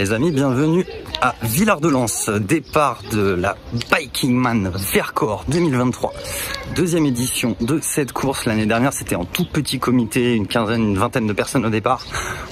Les amis, bienvenue à Villard-de-Lans, départ de la Bikingman Vercors 2023. Deuxième édition de cette course. L'année dernière, c'était en tout petit comité, une quinzaine, une vingtaine de personnes au départ.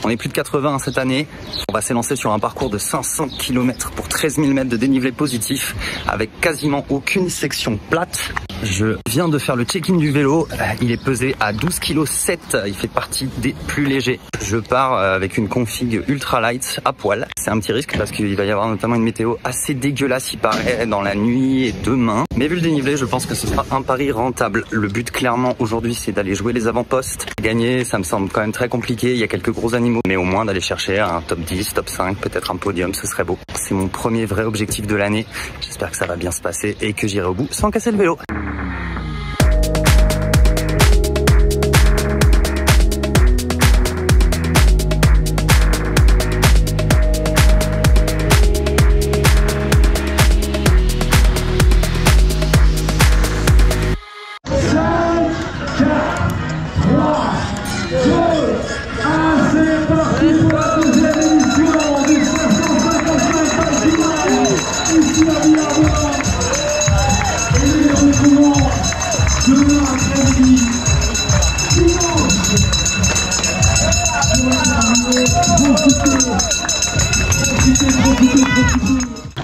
On est plus de 80 cette année. On va s'élancer sur un parcours de 500 km pour 13 000 mètres de dénivelé positif avec quasiment aucune section plate. Je viens de faire le check-in du vélo. Il est pesé à 12,7 kg. Il fait partie des plus légers. Je pars avec une config ultra light à poil. C'est un petit risque parce qu'il va y avoir notamment une météo assez dégueulasse, il paraît, dans la nuit et demain. Mais vu le dénivelé, je pense que ce sera un pari rentable. Le but clairement aujourd'hui, c'est d'aller jouer les avant-postes. Gagner, ça me semble quand même très compliqué. Il y a quelques gros animaux. Mais au moins d'aller chercher un top 10, top 5, peut-être un podium, ce serait beau. C'est mon premier vrai objectif de l'année. J'espère que ça va bien se passer et que j'irai au bout sans casser le vélo.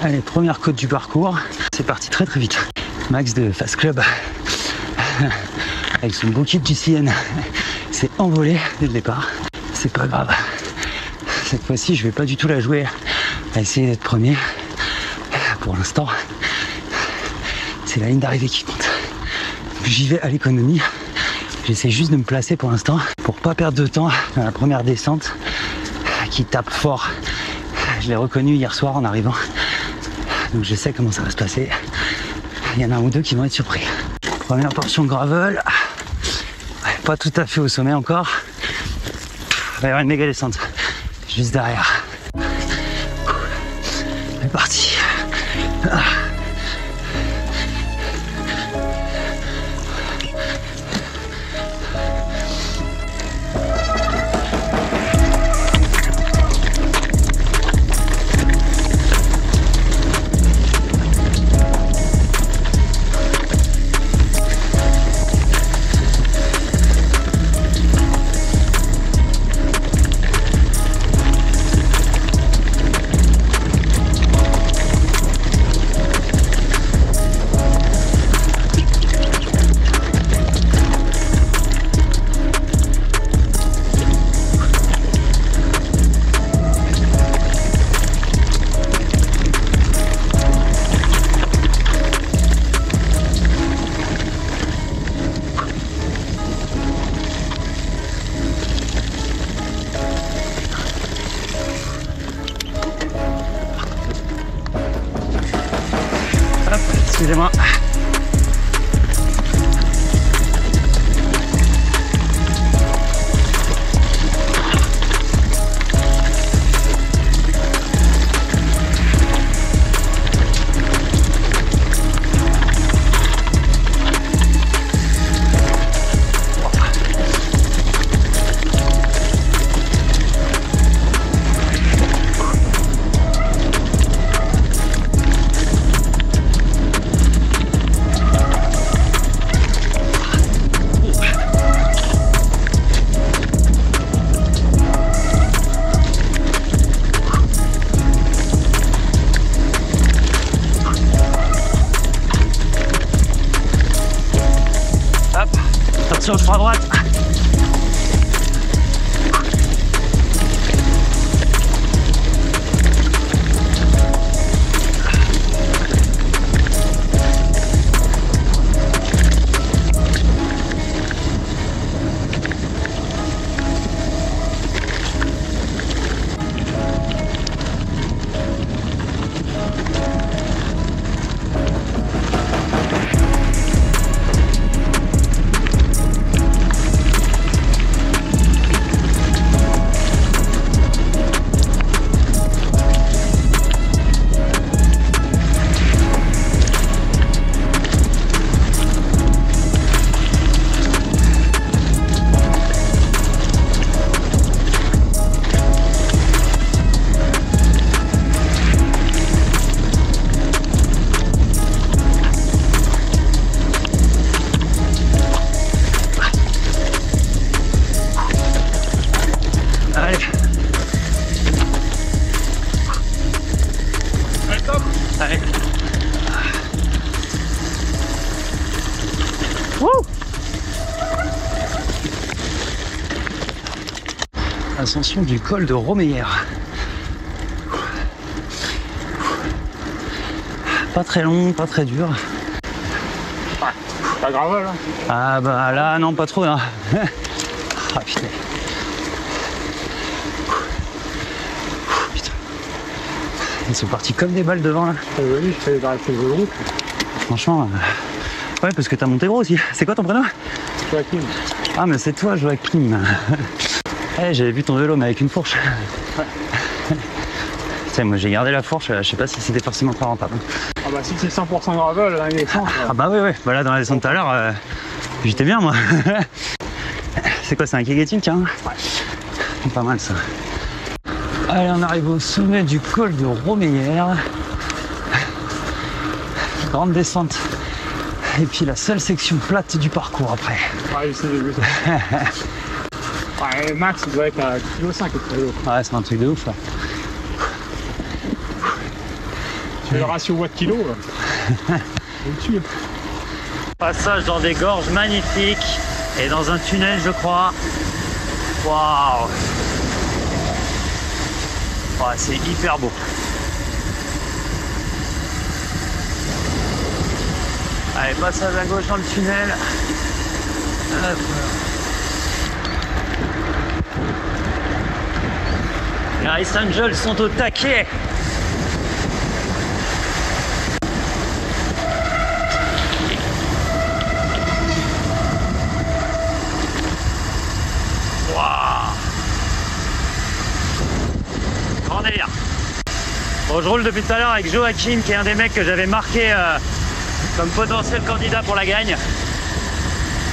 Allez, première côte du parcours, c'est parti très très vite. Max de Fast Club, avec son beau kit GCN, s'est envolé dès le départ. C'est pas grave. Cette fois-ci, je vais pas du tout la jouer à essayer d'être premier. Pour l'instant, c'est la ligne d'arrivée qui compte. J'y vais à l'économie. J'essaie juste de me placer pour l'instant pour pas perdre de temps dans la première descente qui tape fort. Je l'ai reconnu hier soir en arrivant. Donc je sais comment ça va se passer. Il y en a un ou deux qui vont être surpris. Première portion gravel. Pas tout à fait au sommet encore. Il va y avoir une méga descente juste derrière. C'est parti. Excusez-moi. Attention, je prends à droite. l'ascension du col de Romeyer. Pas très long, pas très dur. Pas grave là. Ah bah là non pas trop là. Ah putain. Putain. Ils sont partis comme des balles devant là. Oui, je fais d'arrêter le vélo. Franchement, ouais parce que t'as monté gros aussi. C'est quoi ton prénom? Joachim. Ah mais c'est toi Joachim. Eh, j'avais vu ton vélo mais avec une fourche. Ouais. Tiens, moi j'ai gardé la fourche, je sais pas si c'était forcément pas rentable. Ah bah si c'est 100% gravel, là, il est 100. Ah bah oui, voilà dans la descente tout à l'heure, j'étais bien moi. C'est quoi, c'est un Kegetin, tiens? Ouais. Pas mal ça. Allez, on arrive au sommet du col de Romeyer. Grande descente. Et puis la seule section plate du parcours après. Ouais, c'est le début. Ouais, Max, il doit être à 1,5 kg. Ouais, c'est un truc de ouf là. Tu fais le ratio watt-kilo là. Au-dessus. Passage dans des gorges magnifiques et dans un tunnel, je crois. Waouh! Ouais, c'est hyper beau. Allez, passage à gauche dans le tunnel. Hop. Les Ice Angels sont au taquet. Grand délire. Bon, je roule depuis tout à l'heure avec Joachim, qui est un des mecs que j'avais marqué comme potentiel candidat pour la gagne.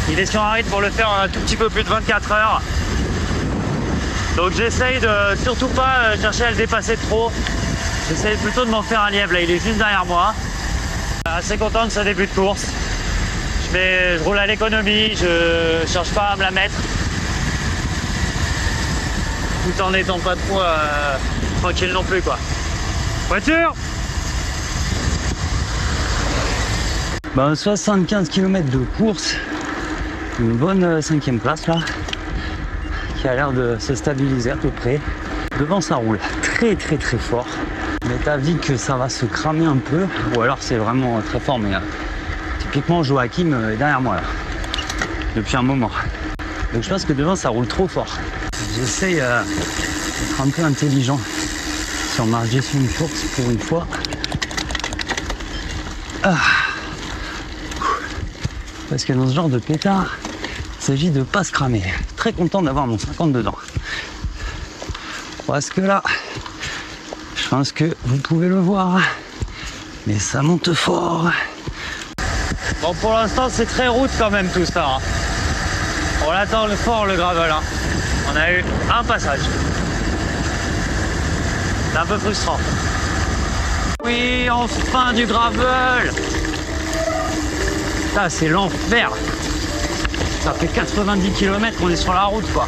Il est sur un rythme pour le faire un tout petit peu plus de 24 heures. Donc j'essaye de surtout pas chercher à le dépasser trop. J'essaye plutôt de m'en faire un lièvre. Là, il est juste derrière moi. Assez content de ce début de course. Je roule à l'économie, je cherche pas à me la mettre. Tout en n'étant pas trop tranquille non plus quoi. Voiture! Ben, 75 km de course, une bonne 5e place là, qui a l'air de se stabiliser à peu près. Devant ça roule très fort, mais t'as vu que ça va se cramer un peu, ou alors c'est vraiment très fort, mais typiquement Joachim est derrière moi là, depuis un moment. Donc je pense que devant ça roule trop fort. J'essaye d'être un peu intelligent sur ma gestion de course pour une fois. Ah. Parce que dans ce genre de pétard, il s'agit de pas se cramer. Très content d'avoir mon 50 dedans. Parce que là, je pense que vous pouvez le voir, mais ça monte fort. Bon, pour l'instant, c'est très route quand même tout ça. Hein. On attend fort le gravel. Hein. On a eu un passage. C'est un peu frustrant. Oui, enfin du gravel. Ça, c'est l'enfer. Ça fait 90 km qu'on est sur la route, quoi.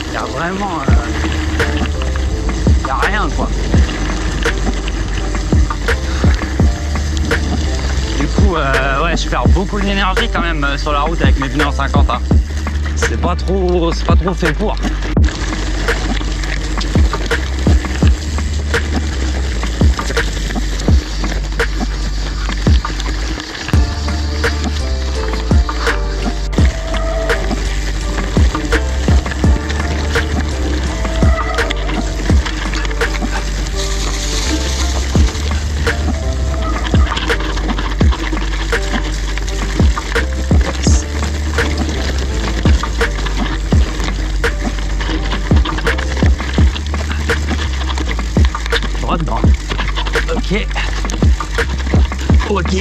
Il y a vraiment... il y a rien, quoi. Du coup, ouais, je perds beaucoup d'énergie quand même sur la route avec mes pneus en 50. Hein. C'est pas trop fait pour. Ok. Ok.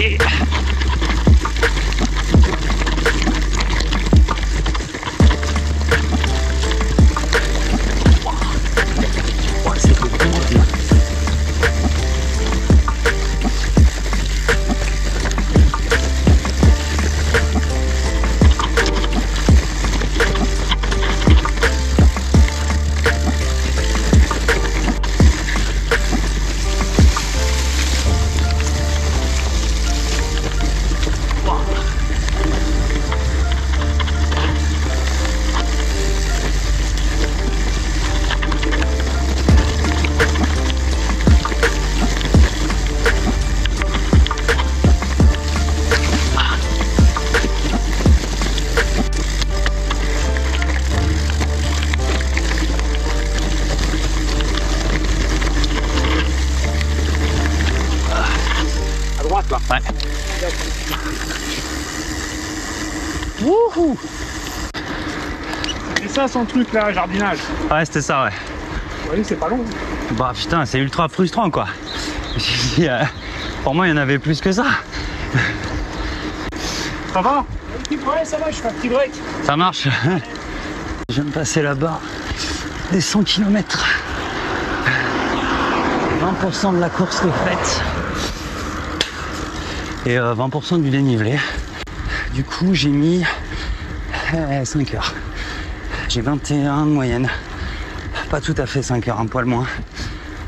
Ouais. Wouhou! C'est ça son truc là, jardinage. Ouais, c'était ça, ouais. Vous voyez, c'est pas long. Bah putain, c'est ultra frustrant quoi. J'ai dit, pour moi, il y en avait plus que ça. Ça va? Ouais, ça va, je fais un petit break. Ça marche. Je viens de passer la barre des 100 km. 20% de la course est faite. Et 20% du dénivelé. Du coup, j'ai mis 5 heures. J'ai 21 de moyenne. Pas tout à fait 5 heures, un poil moins,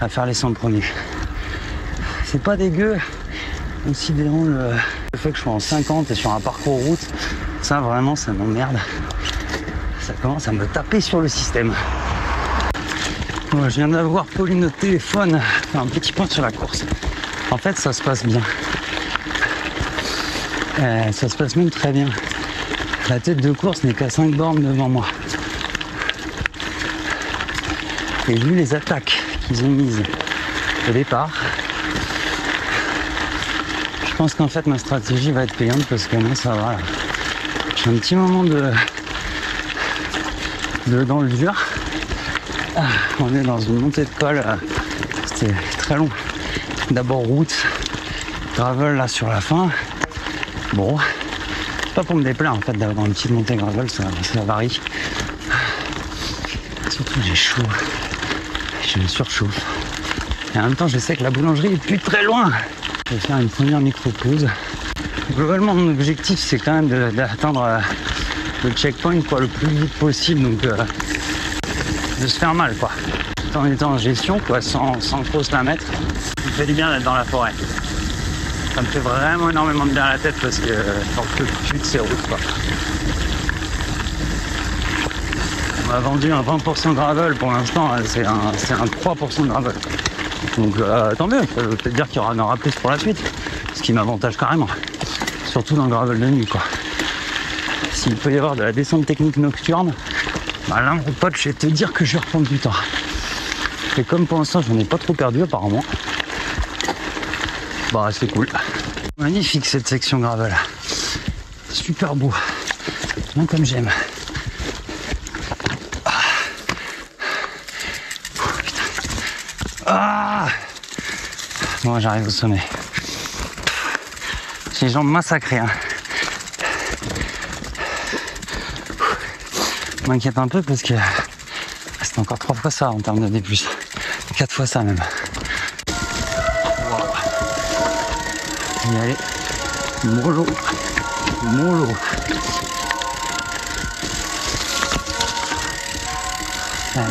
à faire les 100 premiers. C'est pas dégueu, considérant le fait que je sois en 50 et sur un parcours route. Ça, vraiment, ça m'emmerde. Ça commence à me taper sur le système. Bon, je viens d'avoir Pauline au téléphone. Faire un petit point sur la course. En fait, ça se passe bien. Ça se passe même très bien. La tête de course n'est qu'à 5 bornes devant moi. Et vu les attaques qu'ils ont mises au départ, je pense qu'en fait ma stratégie va être payante parce que non, ça va. J'ai un petit moment de dans le dur. On est dans une montée de col. C'était très long. D'abord route, gravel là sur la fin. Bon, c'est pas pour me déplaire en fait d'avoir une petite montée gravel, ça varie. Surtout j'ai chaud. Je me surchauffe. Et en même temps, je sais que la boulangerie est plus très loin. Je vais faire une première micro-pause. Globalement, mon objectif, c'est quand même d'atteindre le checkpoint quoi, le plus vite possible. Donc, de se faire mal, quoi. Tout en étant en gestion, quoi, sans trop se la mettre. Ça me fait du bien d'être dans la forêt. Ça me fait vraiment énormément de bien à la tête parce que j'en peux plus de ces routes, quoi. On m'a vendu un 20% gravel pour l'instant, c'est un 3% de gravel. Donc tant mieux, ça veut peut-être dire qu'il y en aura plus pour la suite. Ce qui m'avantage carrément. Surtout dans le gravel de nuit quoi. S'il peut y avoir de la descente technique nocturne, bah là mon pote je vais te dire que je vais reprendre du temps. Et comme pour l'instant j'en ai pas trop perdu apparemment, bah c'est cool. Magnifique cette section gravel. Super beau. Bien comme j'aime. Ah bon, j'arrive au sommet. J'ai les jambes massacrées. Hein. Je m'inquiète un peu parce que c'est encore 3 fois ça en termes de D+. 4 fois ça même. Wow. Y aller. Mollo. Mollo. Allez.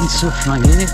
Se flinguer.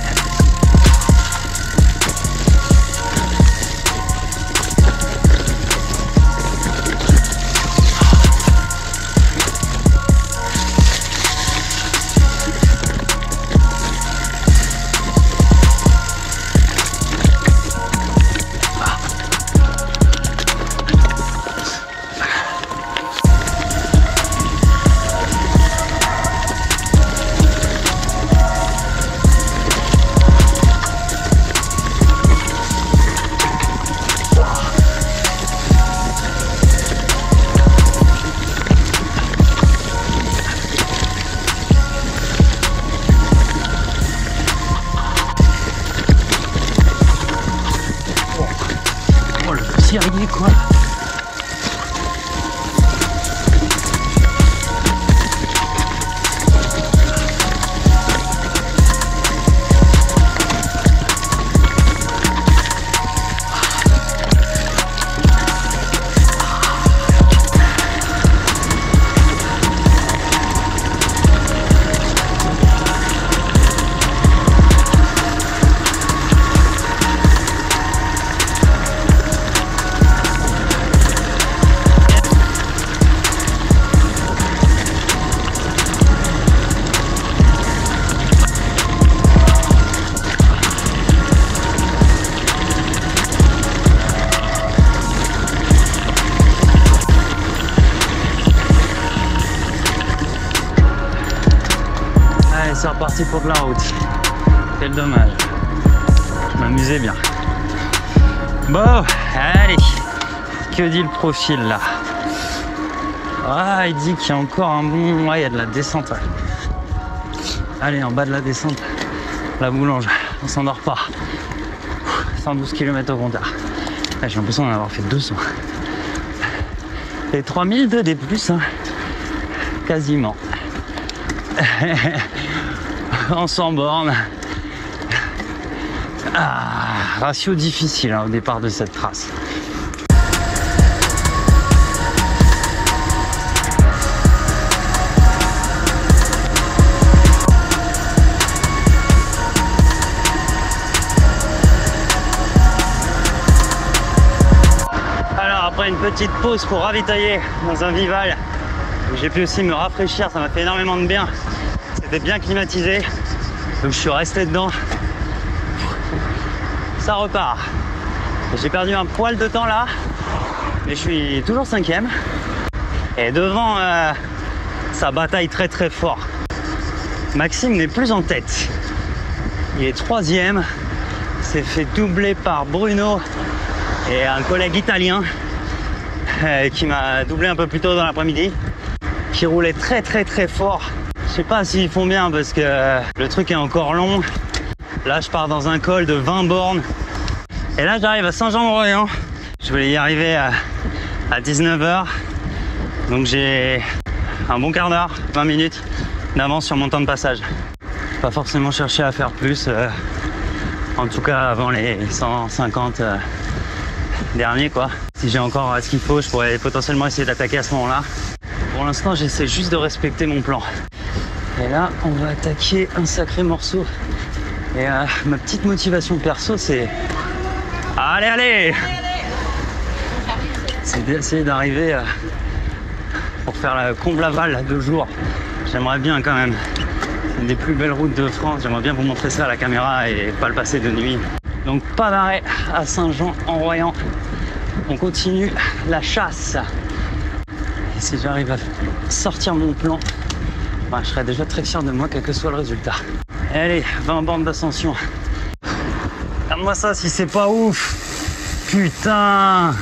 c'est reparti pour de la route. Quel dommage. Je m'amusais bien. Bon, allez. Que dit le profil là? Ah, il dit qu'il y a encore un bon... Ouais, il y a de la descente. Ouais. Allez, en bas de la descente, la boulange. On s'endort pas. 112 km au compteur. Ah, j'ai l'impression d'en avoir fait 200. Et 3000 de D+, hein. Quasiment. En 100 bornes. Ah, ratio difficile hein, au départ de cette trace. Alors après une petite pause pour ravitailler dans un Vival, j'ai pu aussi me rafraîchir, ça m'a fait énormément de bien. C'était bien climatisé, donc je suis resté dedans. Ça repart. J'ai perdu un poil de temps là, mais je suis toujours 5e. Et devant, ça bataille très très fort. Maxime n'est plus en tête. Il est 3e. S'est fait doubler par Bruno et un collègue italien qui m'a doublé un peu plus tôt dans l'après-midi, qui roulait très très très fort. Je sais pas s'ils font bien parce que le truc est encore long. Là, je pars dans un col de 20 bornes. Et là, j'arrive à Saint-Jean-de-Royan. Je voulais y arriver à 19h. Donc, j'ai un bon quart d'heure, 20 minutes d'avance sur mon temps de passage. Pas forcément chercher à faire plus. En tout cas, avant les 150 derniers, quoi. Si j'ai encore ce qu'il faut, je pourrais potentiellement essayer d'attaquer à ce moment-là. Pour l'instant, j'essaie juste de respecter mon plan. Et là, on va attaquer un sacré morceau. Et ma petite motivation perso, c'est... Allez, allez! C'est d'essayer d'arriver pour faire la Comble-Laval 2 jours. J'aimerais bien quand même. C'est une des plus belles routes de France. J'aimerais bien vous montrer ça à la caméra et pas le passer de nuit. Donc pas d'arrêt à Saint-Jean-en-Royan. On continue la chasse. Et si j'arrive à sortir mon plan, bah, je serai déjà très fier de moi, quel que soit le résultat. Allez, 20 bornes d'ascension. Regarde-moi ça si c'est pas ouf. Putain.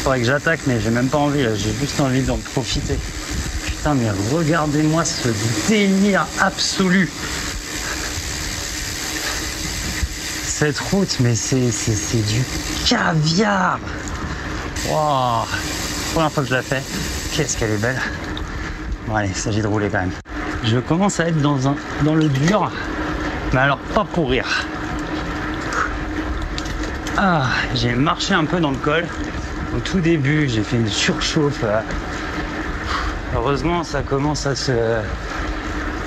Faudrait que j'attaque, mais j'ai même pas envie. J'ai juste envie d'en profiter. Putain, mais regardez-moi ce délire absolu. Cette route, mais c'est du caviar. Wow. Première fois que je la fais. Qu'est-ce qu'elle est belle. Bon allez, il s'agit de rouler quand même. Je commence à être dans le dur, mais alors pas pour rire. Ah, j'ai marché un peu dans le col. Au tout début, j'ai fait une surchauffe. Heureusement, ça commence à se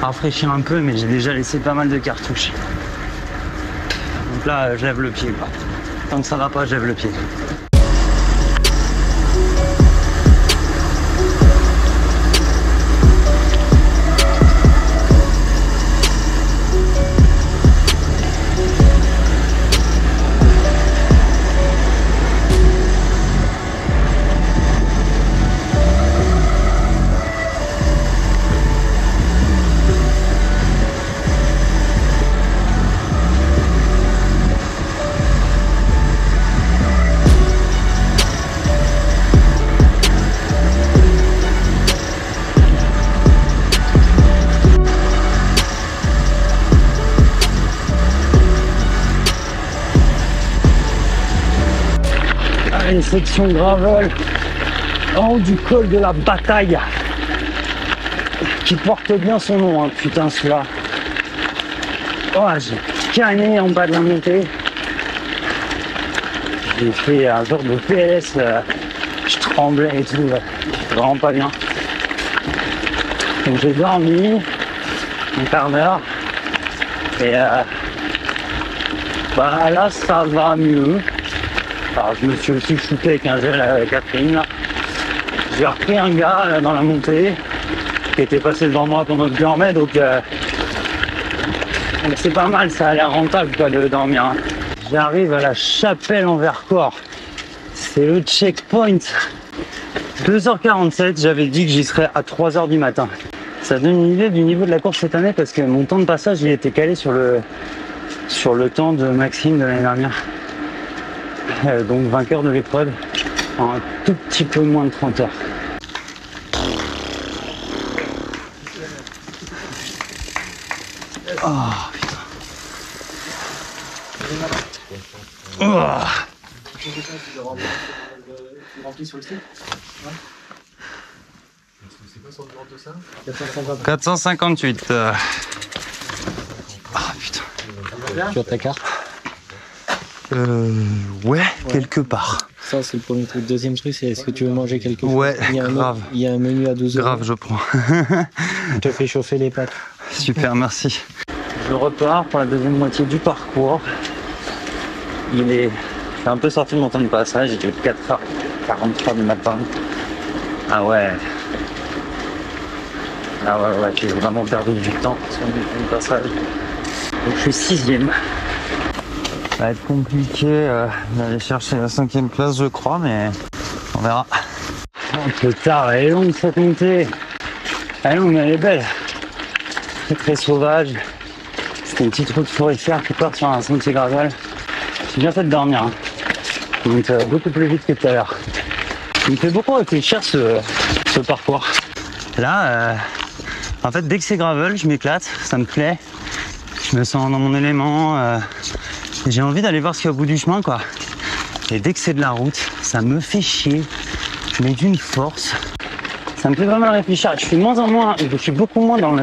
rafraîchir un peu, mais j'ai déjà laissé pas mal de cartouches. Donc là, je lève le pied. Tant que ça va pas, je lève le pied. Une section gravel en haut du col de la Bataille qui porte bien son nom, hein, putain celui-là. Oh, j'ai canné en bas de la montée. J'ai fait un genre de PLS, je tremblais et tout, vraiment pas bien. Donc j'ai dormi un quart d'heure et bah là ça va mieux. Alors, je me suis aussi shooté avec un gel à Catherine. J'ai repris un gars dans la montée qui était passé devant moi pendant que je dormais, donc c'est pas mal, ça a l'air rentable quoi, de dormir. Hein. J'arrive à la Chapelle en Vercors. C'est le checkpoint. 2h47, j'avais dit que j'y serais à 3h du matin. Ça donne une idée du niveau de la course cette année parce que mon temps de passage il était calé sur le temps de Maxime de l'année dernière. Donc vainqueur de l'épreuve en un tout petit peu moins de 30 heures. Oh putain. Oh. 458. Ah putain. Tu as ta carte? Ouais, quelque part. Ça, c'est le premier truc. Deuxième truc, c'est est-ce que tu veux manger quelque chose? Ouais, grave. Il y a un menu à 12 €. Grave, je prends. Je te fais chauffer les pâtes. Super, merci. Je repars pour la deuxième moitié du parcours. Je suis un peu sorti de mon temps de passage, il est 4h43 du matin. Ah ouais. Ah ouais, j'ai vraiment perdu du temps sur mon temps de passage. Donc je suis 6e. Ça va être compliqué d'aller chercher la 5e place, je crois, mais on verra. Un peu tard, elle est longue cette montée. Elle est longue, mais elle est belle. Très très sauvage. C'était une petite route forestière qui part sur un sentier gravel. J'ai bien fait de dormir. Hein. Donc beaucoup plus vite que tout à l'heure. Il me fait beaucoup réfléchir ce parcours. Là, en fait, dès que c'est gravel, je m'éclate, ça me plaît. Je me sens dans mon élément. Et j'ai envie d'aller voir ce qu'il y a au bout du chemin, quoi. Et dès que c'est de la route, ça me fait chier. Mais d'une force. Ça me fait vraiment réfléchir. Je suis beaucoup moins dans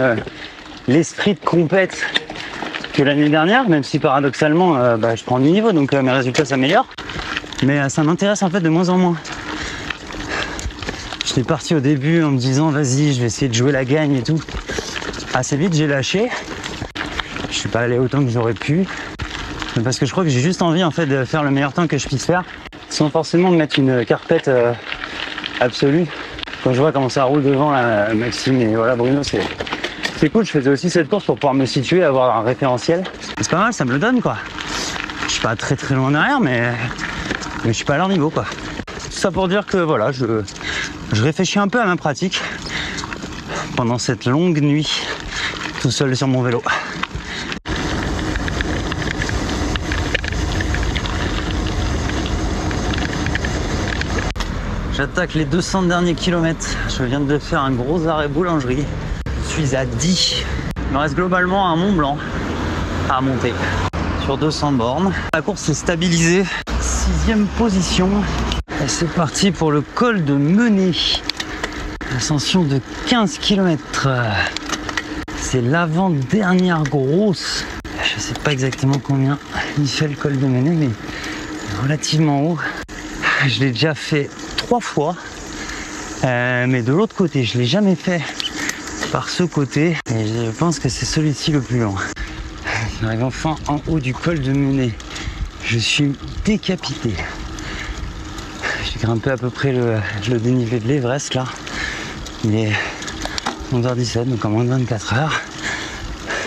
l'esprit de compète que l'année dernière, même si paradoxalement, je prends du niveau, donc mes résultats s'améliorent. Mais ça m'intéresse en fait de moins en moins. J'étais parti au début en me disant vas-y, je vais essayer de jouer la gagne et tout. Assez vite, j'ai lâché. Je suis pas allé autant que j'aurais pu. Parce que je crois que j'ai juste envie en fait de faire le meilleur temps que je puisse faire, sans forcément me mettre une carpette absolue. Quand je vois comment ça roule devant là, Maxime et voilà Bruno, c'est cool. Je faisais aussi cette course pour pouvoir me situer, avoir un référentiel. C'est pas mal, ça me le donne quoi. Je suis pas très très loin derrière, mais je suis pas à leur niveau quoi. Tout ça pour dire que voilà, je réfléchis un peu à ma pratique pendant cette longue nuit, tout seul sur mon vélo. J'attaque les 200 derniers kilomètres. Je viens de faire un gros arrêt boulangerie. Je suis à 10. Il me reste globalement un Mont Blanc à monter sur 200 bornes. La course est stabilisée. 6e position. Et c'est parti pour le col de Menet. Ascension de 15 km. C'est l'avant-dernière grosse. Je sais pas exactement combien il fait le col de Menet, mais relativement haut. Je l'ai déjà fait 3 fois, mais de l'autre côté, je l'ai jamais fait par ce côté, et je pense que c'est celui-ci le plus long. J'arrive enfin en haut du col de Menet. Je suis décapité. J'ai grimpé à peu près le dénivelé de l'Everest là. Il est 11h17, donc en moins de 24 heures.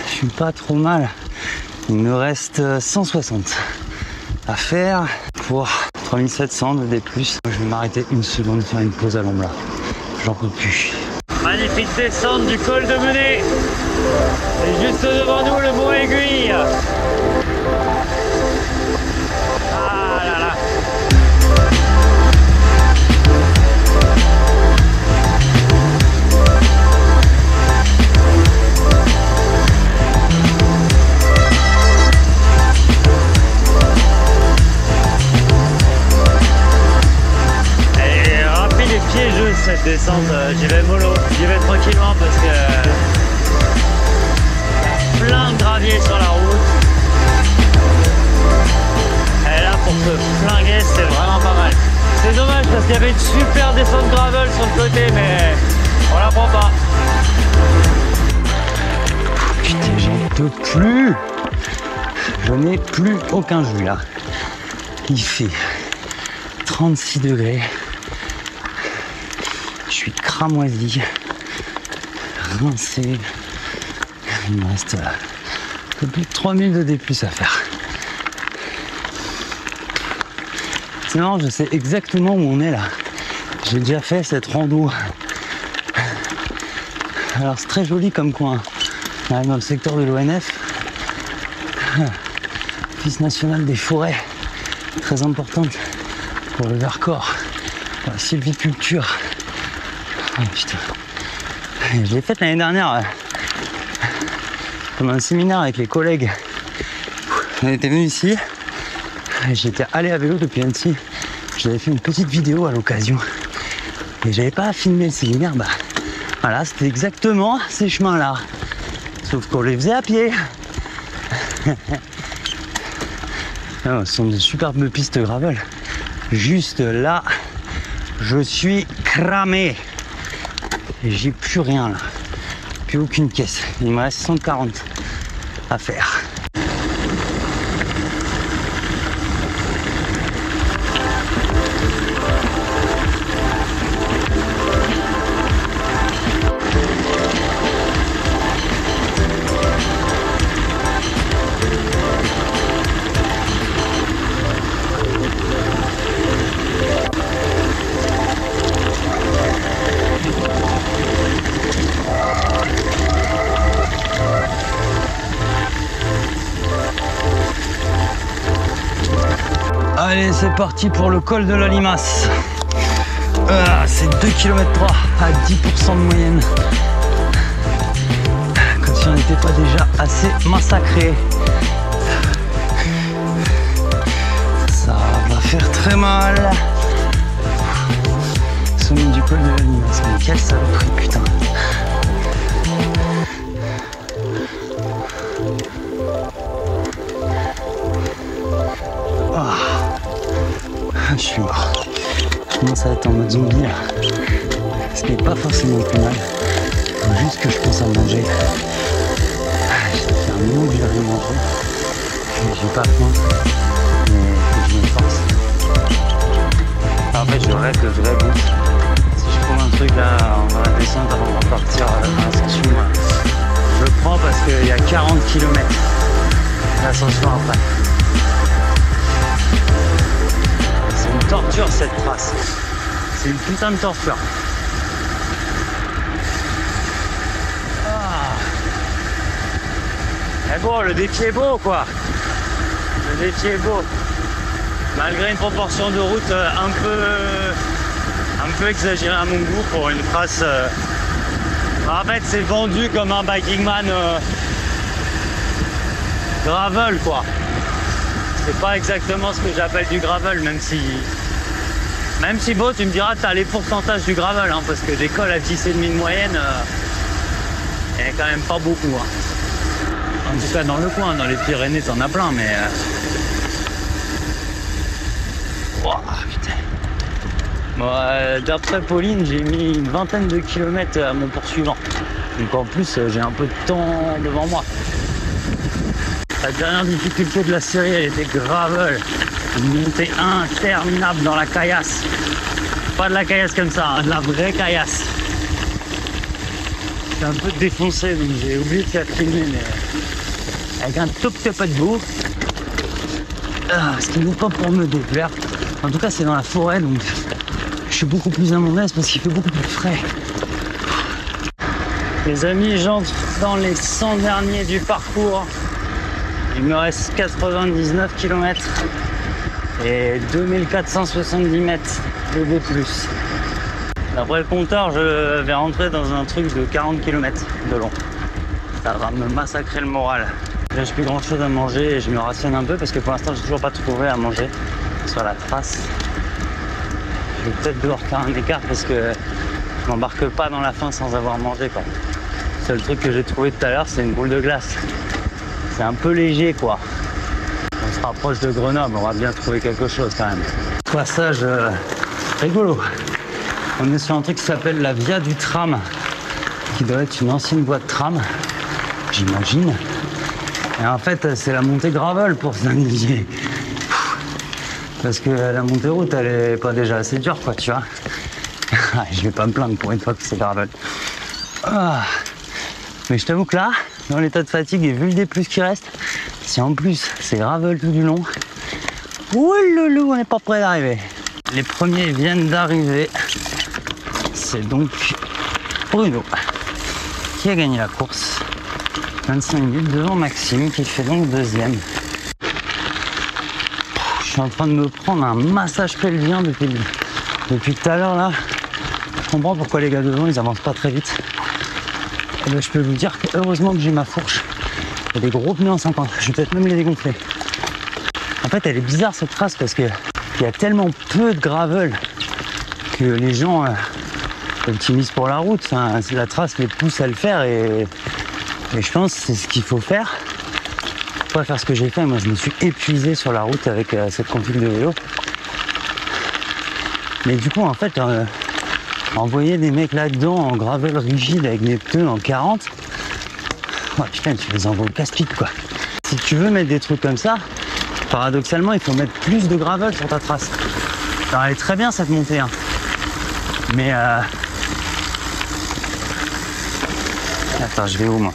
Je suis pas trop mal. Il me reste 160 à faire pour 3700 de D+. Je vais m'arrêter une seconde, faire une pause à l'ombre là. J'en peux plus. Magnifique descente du col de Menet. Et juste devant nous le Mont Aiguille. Ah là là. Piégeuse cette descente, j'y vais mollo, j'y vais tranquillement parce que plein de gravier sur la route. Et là pour se flinguer c'est vraiment pas mal. C'est dommage parce qu'il y avait une super descente gravel sur le côté mais on la prend pas. Putain j'en peux plus. Je n'ai plus aucun jus là. Il fait 36 degrés. Je suis cramoisi, rincé. Il me reste un peu plus de 3000 de D+ à faire. C'est marrant, je sais exactement où on est là. J'ai déjà fait cette rando Alors c'est très joli comme coin. On est dans le secteur de l'ONF. Office national des forêts. Très importante pour le Vercors. Pour la sylviculture. Oh, putain. Je l'ai faite l'année dernière. Pendant un séminaire avec les collègues. On était venus ici. J'étais allé à vélo depuis Annecy. J'avais fait une petite vidéo à l'occasion. Et j'avais pas filmé le séminaire. Bah voilà, c'était exactement ces chemins-là. Sauf qu'on les faisait à pied. Ce sont de superbes pistes gravel. Juste là, je suis cramé. Et j'ai plus rien là. Plus aucune caisse. Il me reste 140 à faire. Allez, c'est parti pour le col de la Limace. C'est 2 km 3 à 10% de moyenne. Comme si on n'était pas déjà assez massacré. Ça va faire très mal. Sommet du col de la Limace. Mais quelle saloperie, putain. Je suis mort. Je commence à être en mode zombie là. Ce qui n'est pas forcément plus mal. Faut juste que je pense à manger. Ça fait un moment que j'ai rien mangé. J'ai pas faim. Mais il faut que je me force. En fait, je rêve le vrai goût. Si je prends un truc là dans la descente avant de repartir dans l'ascension, je le prends parce qu'il y a 40 km d'ascension après. Torture cette trace, c'est une putain de torture. Mais bon, le défi est beau quoi. Le défi est beau. Malgré une proportion de route un peu exagérée à mon goût pour une trace. En fait, c'est vendu comme un bikingman gravel quoi. C'est pas exactement ce que j'appelle du gravel, même si bon, tu me diras, t'as les pourcentages du gravel, hein, parce que des cols à 10,5 de moyenne, il n'y en a quand même pas beaucoup. Hein. En tout cas, dans le coin, dans les Pyrénées, t'en as plein, mais. Oh, putain. Bon, d'après Pauline, j'ai mis une vingtaine de kilomètres à mon poursuivant. Donc en plus, j'ai un peu de temps devant moi. La dernière difficulté de la série, elle était gravel. Une montée interminable dans la caillasse. Pas de la caillasse comme ça, hein, de la vraie caillasse. J'étais un peu défoncé, donc j'ai oublié de faire filmer, mais avec un tout petit peu de boue. Ce qui n'est pas pour me déplaire. En tout cas, c'est dans la forêt, donc je suis beaucoup plus à mon aise parce qu'il fait beaucoup plus frais. Les amis, j'entre dans les 100 derniers du parcours. Il me reste 99 km et 2470 mètres de D+. D'après le compteur, je vais rentrer dans un truc de 40 km de long. Ça va me massacrer le moral. Là, j'ai plus grand chose à manger et je me rationne un peu parce que pour l'instant, j'ai toujours pas trouvé à manger sur la trace. Je vais peut-être devoir faire un écart parce que je m'embarque pas dans la faim sans avoir mangé quoi. Le seul truc que j'ai trouvé tout à l'heure, c'est une boule de glace. C'est un peu léger quoi. On se rapproche de Grenoble, on va bien trouver quelque chose quand même. Passage rigolo. On est sur un truc qui s'appelle la Via du Tram, qui doit être une ancienne voie de tram, j'imagine. Et en fait, c'est la montée gravel pour Saint-Dizier. Parce que la montée route, elle est pas déjà assez dure quoi, tu vois. Je vais pas me plaindre pour une fois que c'est gravel. Mais je t'avoue que là, dans l'état de fatigue et vu le D+ qui reste, si en plus c'est gravel tout du long, ouloulou, on n'est pas près d'arriver. Les premiers viennent d'arriver. C'est donc Bruno. qui a gagné la course. 25 minutes devant Maxime qui fait donc deuxième. Je suis en train de me prendre un massage pelvien depuis tout à l'heure là. Je comprends pourquoi les gars devant ils avancent pas très vite. Et ben, je peux vous dire que heureusement que j'ai ma fourche. Il y a des gros pneus en 50. Je vais peut-être même les dégonfler. En fait elle est bizarre cette trace parce que il y a tellement peu de gravel que les gens optimisent pour la route. Enfin, la trace les pousse à le faire et je pense que c'est ce qu'il faut faire. Faut pas faire ce que j'ai fait. Moi je me suis épuisé sur la route avec cette config de vélo. Mais du coup en fait envoyer des mecs là-dedans en gravel rigide avec des pneus en 40, oh, putain tu les envoies au casse-pipe quoi. Si tu veux mettre des trucs comme ça, paradoxalement il faut mettre plus de gravel sur ta trace. Alors, elle est très bien cette montée hein. Mais attends, je vais où moi?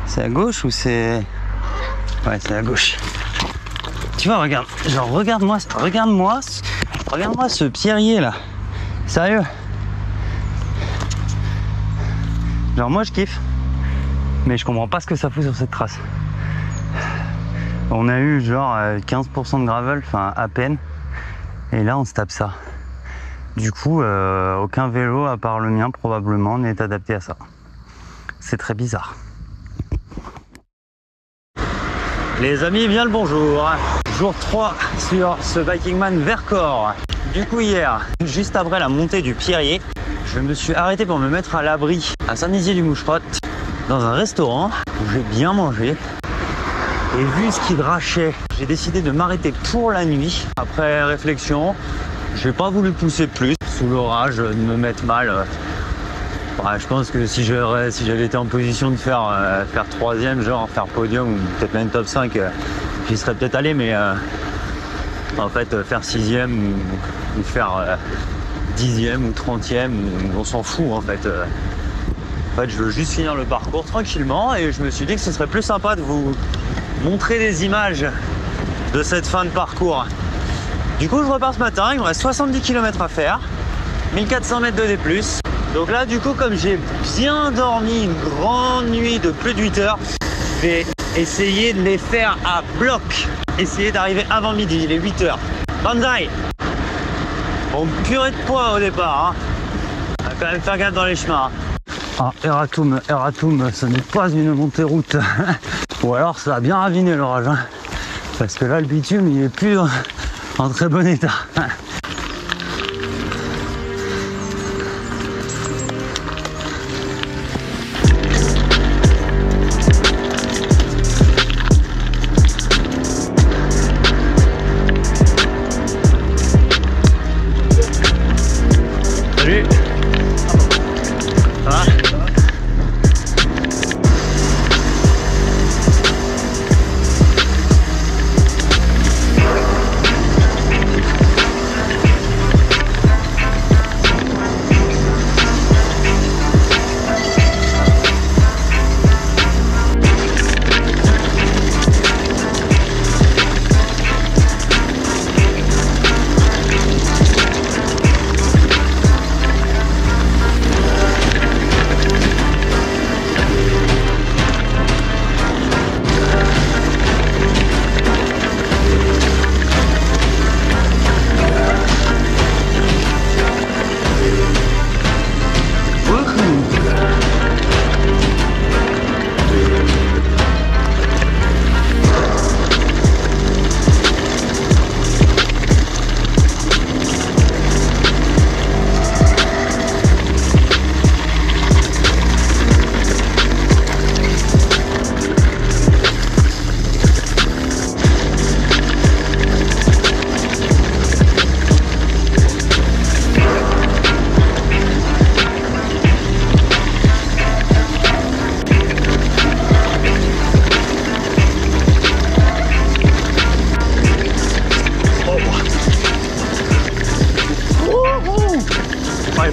C'est à gauche ou c'est... Ouais, c'est à gauche. Tu vois, regarde, genre regarde-moi ce pierrier là. Sérieux. Genre moi je kiffe, mais je comprends pas ce que ça fout sur cette trace. On a eu genre 15% de gravel, enfin à peine, et là on se tape ça. Du coup, aucun vélo à part le mien probablement n'est adapté à ça. C'est très bizarre. Les amis, bien le bonjour. Jour 3 sur ce Bikingman Vercors. Du coup hier, juste après la montée du Pierrier, je me suis arrêté pour me mettre à l'abri à Saint-Nizier-du-Moucherotte dans un restaurant où j'ai bien mangé. Et vu ce qu'il drachait, j'ai décidé de m'arrêter pour la nuit. Après réflexion, j'ai pas voulu pousser plus sous l'orage, de me mettre mal. Ouais, je pense que si j'avais été en position de faire troisième, genre faire podium ou peut-être même top 5, j'y serais peut-être allé, mais en fait faire sixième ou faire 10e ou 30e, on s'en fout en fait. En fait je veux juste finir le parcours tranquillement et je me suis dit que ce serait plus sympa de vous montrer des images de cette fin de parcours. Du coup je repars ce matin, il me reste 70 km à faire, 1400 mètres de D+. Donc là du coup comme j'ai bien dormi une grande nuit de plus de 8 heures, je vais essayer de les faire à bloc. Essayer d'arriver avant midi, il est 8 heures. Banzai! Bon, purée de poids au départ, hein. On va quand même faire gaffe dans les chemins. Ah, Eratum, ce n'est pas une montée route. Ou alors ça a bien raviné l'orage, hein. Parce que là le bitume il est plus en très bon état. Salut. Ça va ?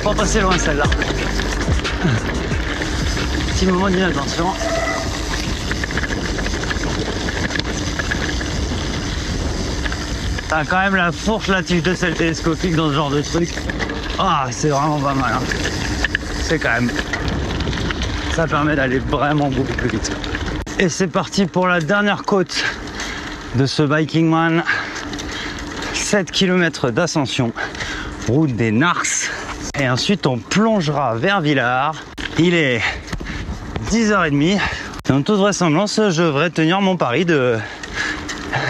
Pas passer loin celle-là. Petit moment d'inattention. T'as quand même la fourche, la tige de selle télescopique dans ce genre de truc. Ah, c'est vraiment pas mal. Hein. c'est quand même... Ça permet d'aller vraiment beaucoup plus vite. Et c'est parti pour la dernière côte de ce Viking Man. 7 km d'ascension, route des Nars. Et ensuite on plongera vers Villars. Il est 10h30. En toute vraisemblance, je devrais tenir mon pari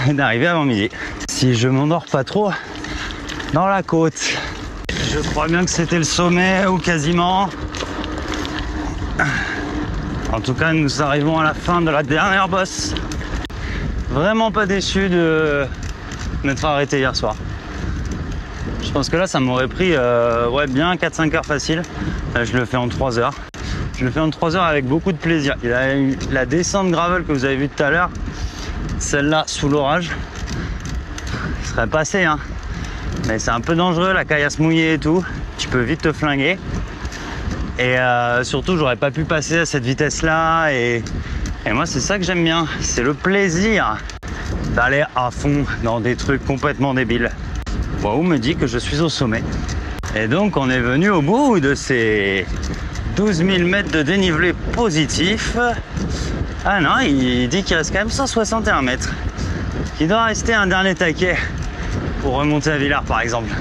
d'arriver avant midi. Si je m'endors pas trop dans la côte. Je crois bien que c'était le sommet ou quasiment. En tout cas, nous arrivons à la fin de la dernière bosse. Vraiment pas déçu de m'être arrêté hier soir. Je pense que là, ça m'aurait pris ouais, bien 4-5 heures facile. Là, je le fais en 3 heures. Je le fais en 3 heures avec beaucoup de plaisir. Il y a eu la descente gravel que vous avez vue tout à l'heure. Celle-là, sous l'orage. Il serait passé, hein. Mais c'est un peu dangereux, la caillasse mouillée et tout. Tu peux vite te flinguer. Et surtout, j'aurais pas pu passer à cette vitesse-là. Et moi, c'est ça que j'aime bien. C'est le plaisir d'aller à fond dans des trucs complètement débiles. Wahoo me dit que je suis au sommet. Et donc, on est venu au bout de ces 12 000 mètres de dénivelé positif. Ah non, il dit qu'il reste quand même 161 mètres. Il doit rester un dernier taquet pour remonter à Villars, par exemple.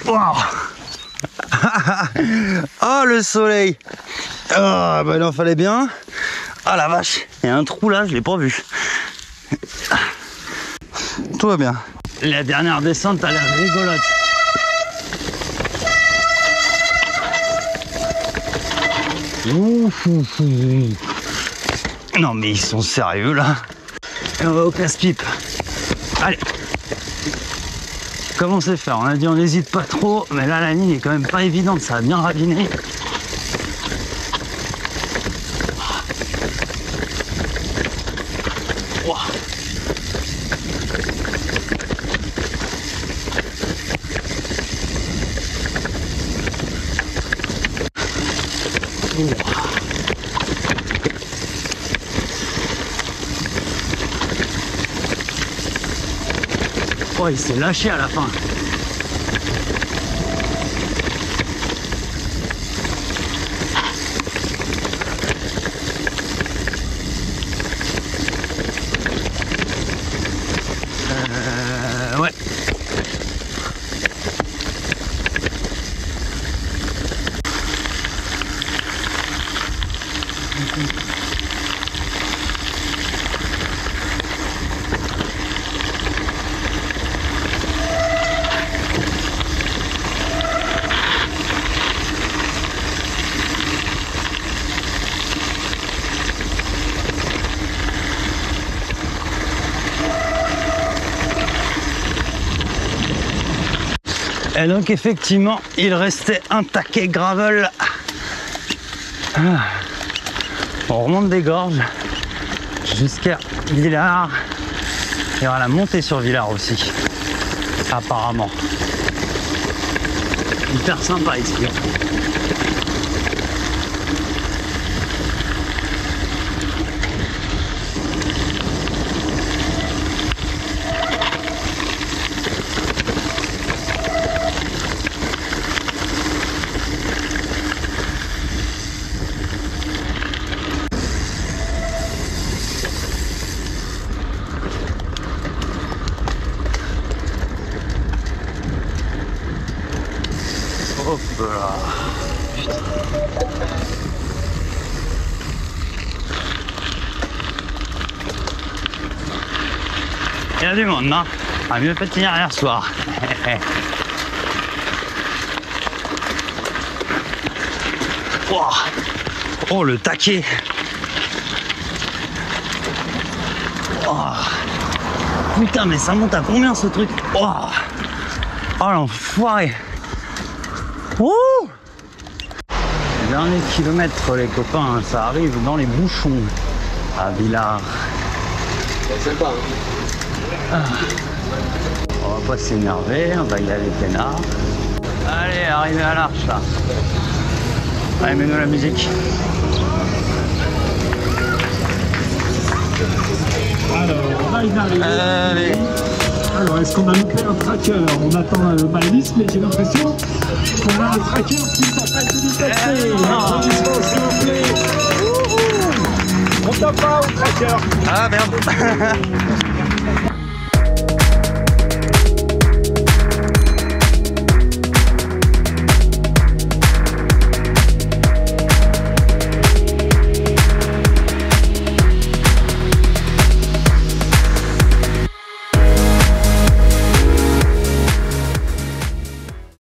Wow. Oh, le soleil. Oh, bah il en fallait bien. Ah la vache, il y a un trou là, je l'ai pas vu. Tout va bien. La dernière descente a l'air rigolote. Non mais ils sont sérieux là. Et on va au casse-pipe. Allez. Comment c'est faire? On a dit on n'hésite pas trop, mais là la ligne est quand même pas évidente, ça a bien raviné. Wow. Oh, il s'est lâché à la fin. Ouais. Et donc effectivement, il restait un taquet gravel. On remonte des gorges jusqu'à Villars. Il y aura la montée sur Villars aussi, apparemment. Hyper sympa ici. Hop là. Putain. Il y a du monde, non? Ah, mieux fait de finir hier soir. Wow. Oh, le taquet. Oh. Putain, mais ça monte à combien ce truc? Oh, oh l'enfoiré. Ouh. Dernier kilomètre les copains, ça arrive dans les bouchons à Villars. C'est sympa. Ah. On va pas s'énerver, on va y aller peinard. Allez, arrivé à l'arche là. Allez, mets-nous la musique. Alors, on va y arriver. Allez. Alors, est-ce qu'on a loupé un tracker? On attend Maëlys, mais j'ai l'impression qu'on a un tracker qui s'appelle Denis Taxé. Applaudissements, s'il vous plaît. On tape pas au tracker. Ah merde.